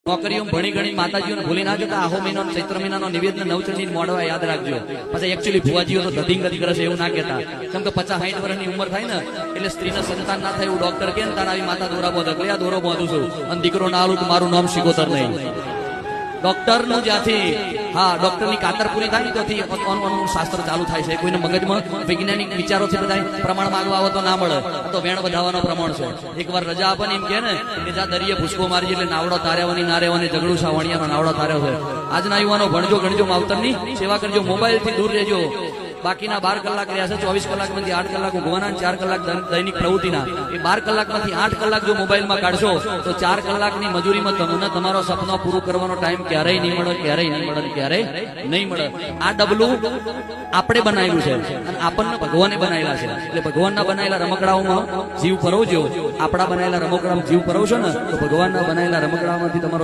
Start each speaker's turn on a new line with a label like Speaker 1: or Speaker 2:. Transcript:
Speaker 1: નોકરીઓ ભણી ગણી માતાજીઓને ભૂલી ના જતા આહો મહિનો ચૈત્ર મહિનાનો નિવેદન નવચંડી મોડવા યાદ રાખજો. પછી એકચ્યુઅલી ભુવાજીઓ તો ધતિંગતિ કરે છે એવું ના કહેતા, કેમ કે 50-60 વર્ષની ઉંમર થાય ને એટલે સ્ત્રીને સંતાન ના થાય એવું ડોક્ટર કે તારા આવી માતા દોરા બોધ એટલે આ દોરો બોધું છું અને દીકરો ના આલું મારું નામ શીખોતર નહીં. ડોક્ટર નું જ્યાંથી ડોક્ટર ની કાતર પૂરી થાય ત્યાંથી શાસ્ત્ર ચાલુ થાય છે. કોઈને મગજમાં વૈજ્ઞાનિક વિચારો છે બધા પ્રમાણ માંગવા આવો તો ના મળે, તો વેણ વધાવવાનો પ્રમાણ છે. એકવાર રજા આપે એમ કે ને કે જા દરિયે ભૂસકો મારી એટલે નાવડો તાર્યાવાની ના રહેવાની ઝઘડું સાવણિયાનો નાવડો તાર્યો છે. આજના યુવાનો ભણજો ગણજો માવતરની સેવા કરજો, મોબાઈલ થી દૂર રહેજો. બાકીના 12 કલાક રહ્યા છે, 24 કલાકમાંથી 8 કલાક ઊંઘવાના, 4 કલાક દૈનિક પ્રવૃત્તિના. એ 12 કલાકમાંથી 8 કલાક જો મોબાઈલમાં કાઢશો તો 4 કલાકની મજૂરીમાં તમને તમારો સપનો પૂરું કરવાનો ટાઈમ ક્યારેય નહીં મળે, ક્યારેય નહીં મળે, ક્યારેય નહીં મળે. આ ડબલું આપણે બનાવેલું છે અને આપણને ભગવાને બનાવેલા છે. એટલે ભગવાનના બનાવેલા રમકડાઓમાં જીવ પરોવજો. આપણા બનાવેલા રમકડામાં જીવ પરોવશો ને તો ભગવાનના બનાવેલા રમકડામાંથી તમારો